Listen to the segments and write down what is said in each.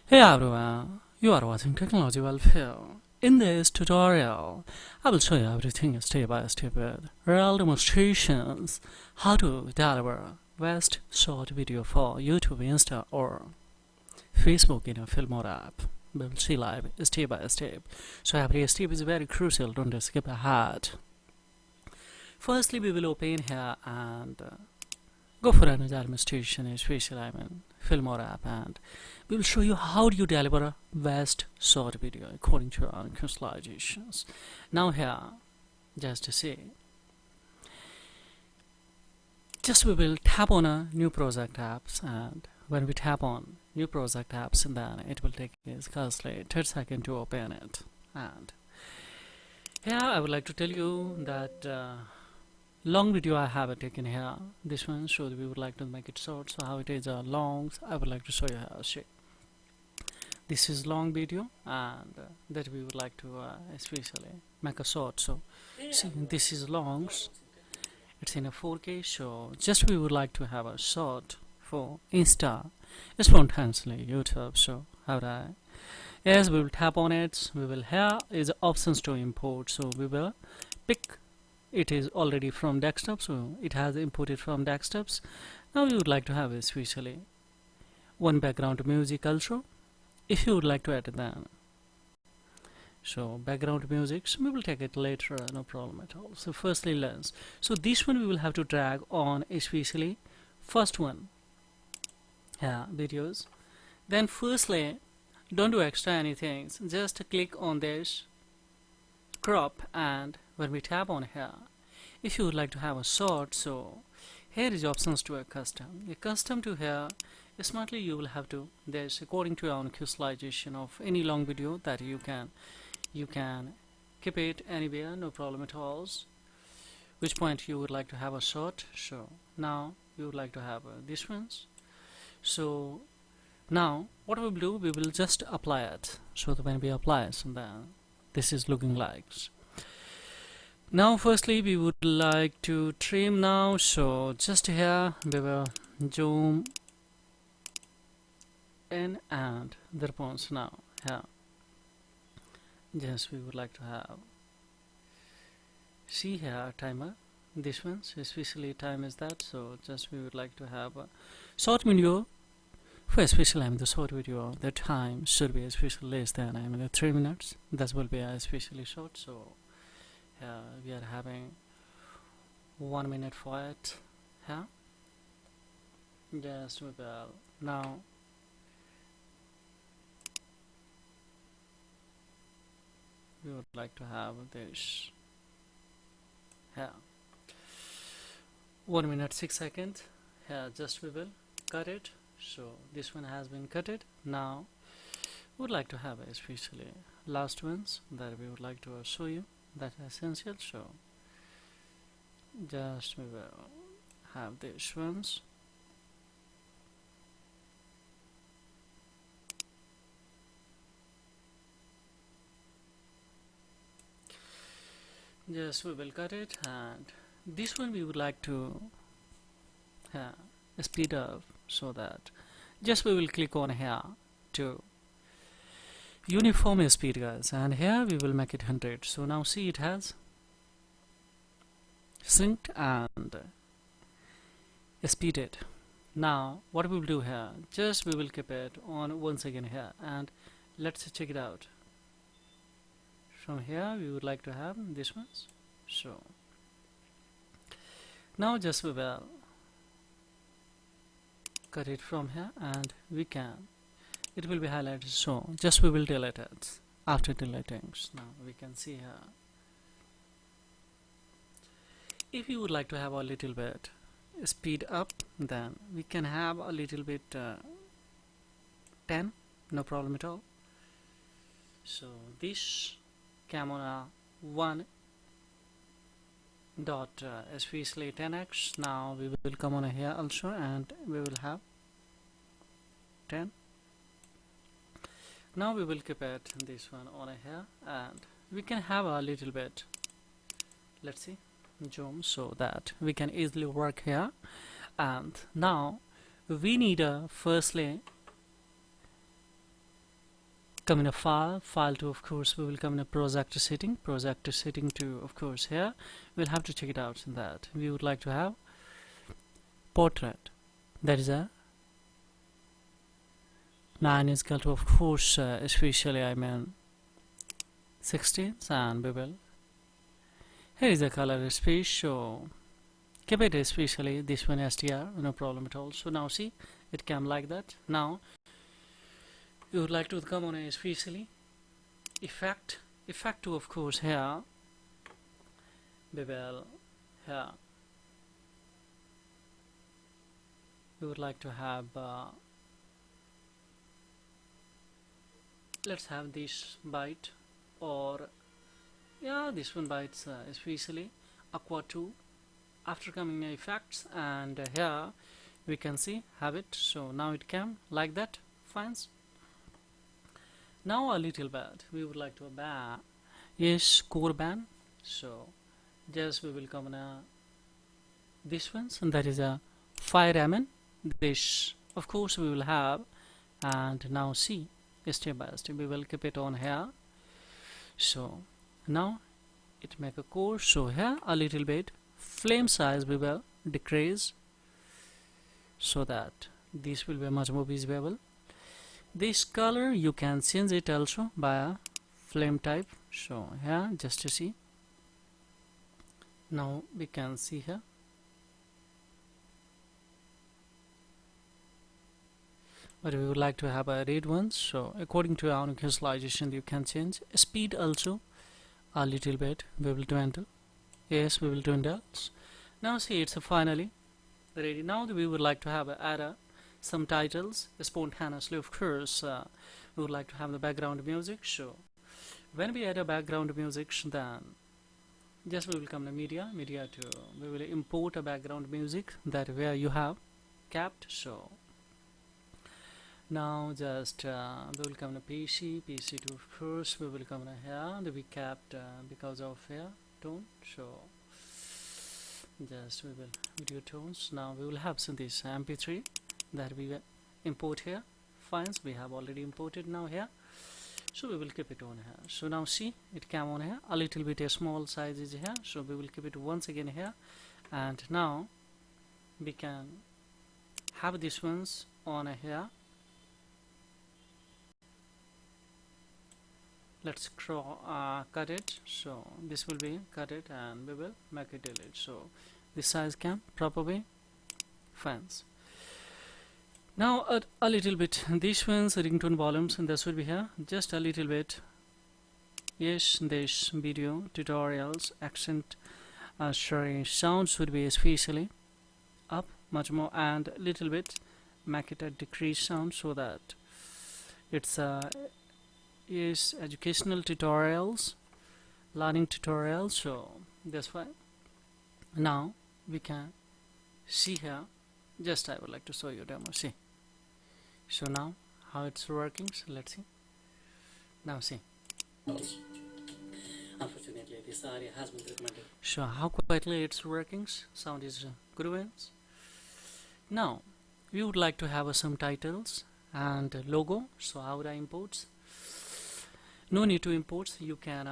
Hey everyone, you are watching Technology Welfare. In this tutorial, I will show you everything step by step with real demonstrations how to deliver best short video for YouTube, Insta or Facebook in a Filmora app. We will see live step by step. So every step is very crucial, don't skip ahead. Firstly, we will open here and go for another demonstration, especially Filmora app, and we will show you how do you deliver a best short video according to your own customizations. Now here, just to see, just we will tap on a new project apps, and when we tap on new project apps, and then it will take us scarcely 30 seconds to open it. And here I would like to tell you that long video I have taken here, this one, so we would like to make it short, so how it is long, I would like to show you how. This is long video and that we would like to especially make a short. So see, this is long, it's in a 4K, so just we would like to have a short for Insta, spontaneously YouTube. So how do I, yes, we will tap on it, we will, here is options to import, so we will pick, it is already from desktop, so it has imported from desktops. Now we would like to have especially one background music also, if you would like to add them. So background music, so we will take it later, no problem at all. So firstly lens, so this one we will have to drag on especially first one, videos. Then firstly, don't do extra anything, just click on this crop, and when we tap on here, if you would like to have a short, so here is options to a custom to here. Smartly you will have to, there's according to your own customization of any long video that you can keep it anywhere, no problem at all, which point you would like to have a short. So now you would like to have this ones. So now what we will do, we will just apply it, so that when we apply it, and then this is looking like. Now firstly we would like to trim now, so just here we will zoom in and the response. Now here, yes, we would like to have, see here timer, this one, so especially time is that, so just we would like to have a short video for especially the short video, the time should be especially less than the 3 minutes, that will be especially short. So we are having 1 minute for it here. Just we will now we would like to have this here 1 minute 6 seconds here, just we will cut it. So this one has been cut it. Now we would like to have especially last ones that we would like to show you, that essential. So just we will have these ones. Just we will cut it, and this one we would like to speed up, so that just we will click on here to uniform speed, guys, and here we will make it 100. So now see, it has synced and speeded. Now what we will do here, just we will keep it on once again here, and let's check it out. From here we would like to have this ones. So now just we will cut it from here, and we can, it will be highlighted, so just we will delete it. After deleting, now we can see here, if you would like to have a little bit speed up, then we can have a little bit 10, no problem at all. So this camera 1 dot especially 10x. Now we will come on here also, and we will have 10. Now we will keep it this one on here, and we can have a little bit, let's see, zoom, so that we can easily work here. And now we need firstly come in a file 2, of course we will come in a projector setting 2, of course. Here we'll have to check it out in that we would like to have portrait, that is a 9 is equal to, of course, especially 16, and we will, here is the color space, so keep it especially this one STR, no problem at all. So now see, it came like that. Now you would like to come on a especially effect 2, of course. Here we will, here we would like to have let's have this byte, or yeah, this one bytes especially aqua 2. After coming effects, and here we can see have it. So now it came like that. Fine. Now a little bit we would like to ban, yes, core ban. So just we will come on this ones, and that is a fire this, of course, we will have. And now see, step by step we will keep it on here. So now it make a core. So here a little bit flame size we will decrease, so that this will be much more visible. This color you can change it also by a flame type. So here just to see, now we can see here, but we would like to have a red one. So according to our visualization you can change speed also a little bit. We will dwindle, yes, we will dwindle. Now see, it's finally ready. Now we would like to have add some titles spontaneously, of course. We would like to have the background music. So when we add a background music, then just we will come to media 2, we will import a background music that where you have kept. So now just we will come to PC 2, of course. We will come to here, we kept because of here tone. So just we will video tones. Now we will have some this mp3 that we will import here. Files we have already imported now here, so we will keep it on here. So now see, it came on here a little bit, a small size is here, so we will keep it once again here. And now we can have these ones on here. Let's cut it. So this will be cut it, and we will make it delete. So this size can properly fans. Now a little bit these ones ringtone volumes, and this will be here just a little bit. Yes, this video tutorials accent sounds would be especially up much more, and little bit make it a decrease sound, so that it's is educational tutorials, learning tutorials. So that's why now we can see here. Just I would like to show you demo. See, so now how it's working. So let's see. Now see, unfortunately this area has been recommended. So how quietly it's working. Sound is growing. Now we would like to have some titles and logo. So how would I import? No need to import. You can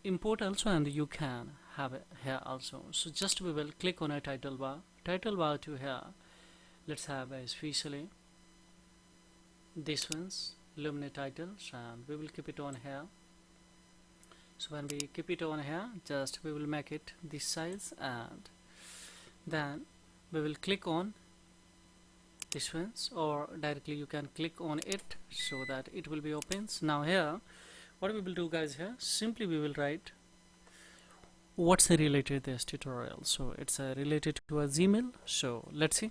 import also, and you can have it here also. So just we will click on a title bar to here. Let's have especially this one's luminate titles, and we will keep it on here. So when we keep it on here, just we will make it this size, and then we will click on this ones, or directly you can click on it so that it will be opens. Now here what we will do, guys, here simply we will write what's related to this tutorial. So it's related to a Gmail. So let's see.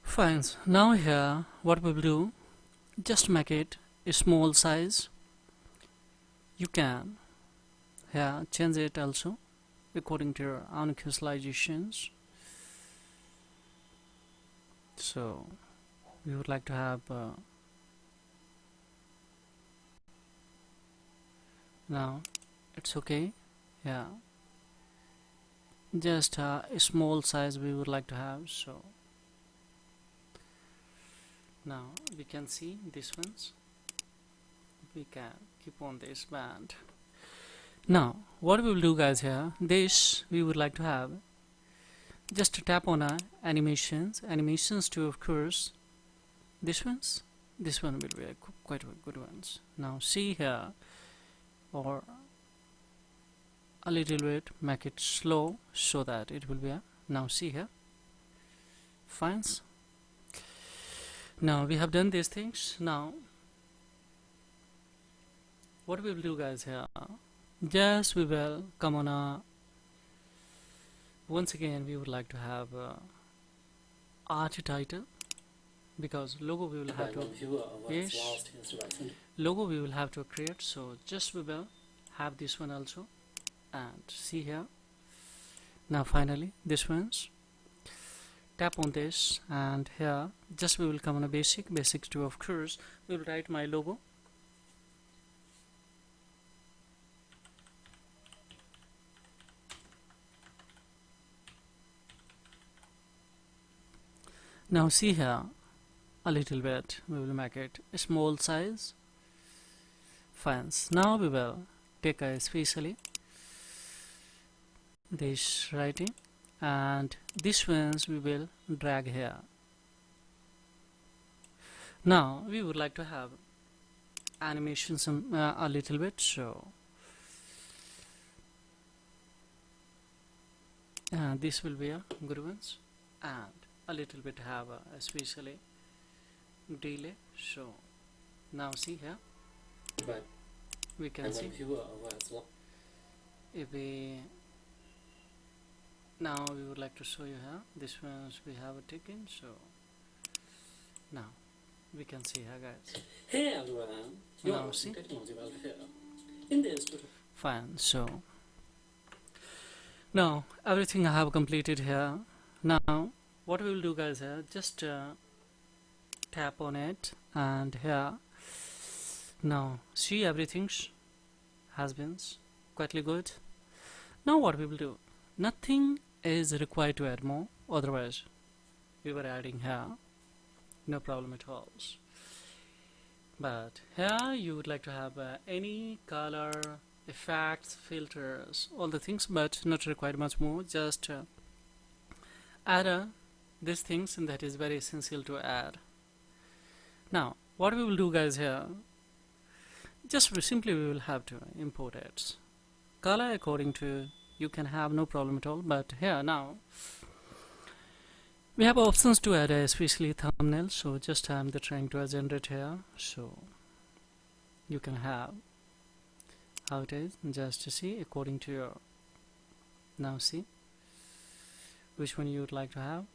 Fine. Now here what we will do, just make it a small size. You can here change it also according to your own visualizations. So we would like to have now it's okay. Yeah, just a small size we would like to have. So now we can see these ones. We can keep on this band. Now what we will do, guys, here, this we would like to have, just tap on animations to, of course, this one will be quite a good ones. Now see here, or a little bit make it slow so that it will be now see here, fine. Now we have done these things. Now what we will do, guys, here, just we will come on a, once again we would like to have art title, because logo we will have to, yes, logo we will have to create. So just we will have this one also, and see here. Now finally this one's, tap on this, and here just we will come on a basic to, of course we will write my logo. Now see here, a little bit we will make it a small size, fine. Now we will take a especially this writing, and this ones we will drag here. Now we would like to have animations a little bit, so this will be a good ones, and a little bit have especially delay. So now see here, but we can see if we, now we would like to show you here, this ones we have taken. So now we can see here, guys. Hey everyone, now see, technology will here. In this fine. So now everything I have completed here. Now what we will do, guys, here, just tap on it, and here now see everything has been quite good. Now what we will do, nothing is required to add more, otherwise we were adding here, no problem at all. But here you would like to have any color, effects, filters, all the things, but not required much more. Just add these things, and that is very essential to add. Now what we will do, guys, here, just simply we will have to import it, color according to, you can have no problem at all. But here now we have options to add especially thumbnail. So just I'm trying to generate here, so you can have how it is, just to see according to your, now see which one you would like to have.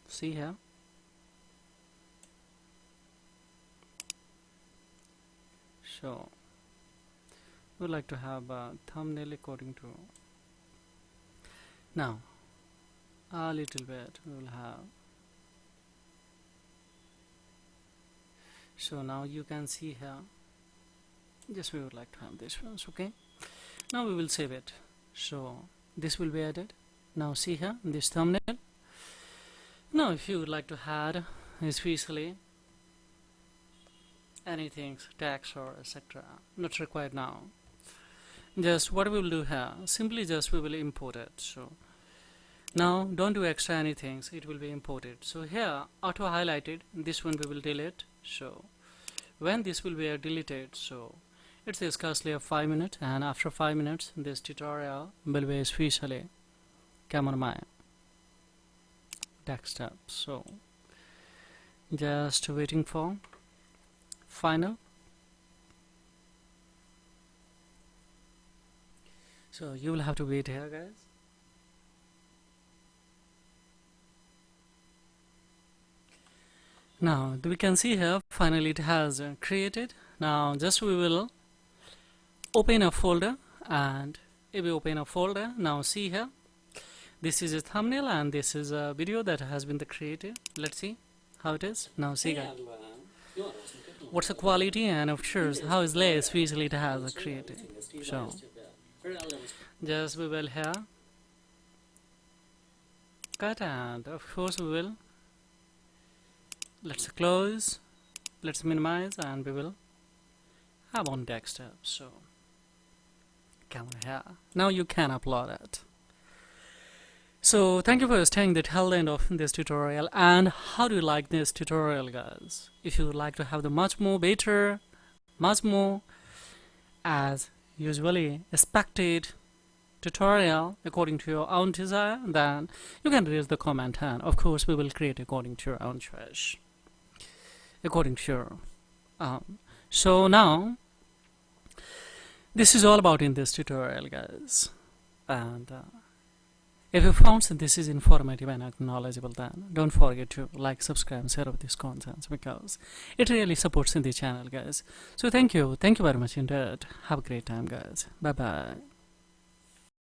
See here, so we would like to have a thumbnail according to, now a little bit we will have. So now you can see here, just we would like to have this ones. Okay, now we will save it, so this will be added. Now see here, this thumbnail. Now if you would like to add especially anything, text or etc., not required now. Just what we will do here, simply just we will import it. So now don't do extra anything, it will be imported. So here auto highlighted, this one we will delete. So when this will be deleted, so it's scarcely a 5 minutes, and after 5 minutes this tutorial will be especially come on my desktop. So just waiting for final. So you will have to wait here, guys. Now we can see here finally it has created. now just we will open a folder, and if we open a folder, now see here, this is a thumbnail and this is a video that has been created. Let's see how it is. Now see Hey guys, everyone, you are awesome technology. what's the quality, and of course how is less visually it has created. So just we will here cut, and of course we will, let's close, let's minimize, and we will have on desktop. So camera here, now you can upload it. So thank you for staying till the end of this tutorial. And how do you like this tutorial, guys? If you would like to have the much more better, much more as usually expected tutorial according to your own desire, then you can raise the comment, and of course we will create according to your own choice, according to your so now this is all about in this tutorial, guys. And if you found that this is informative and knowledgeable, then don't forget to like, subscribe, and share of these contents, because it really supports in the channel, guys. So thank you very much indeed. Have a great time, guys. Bye bye.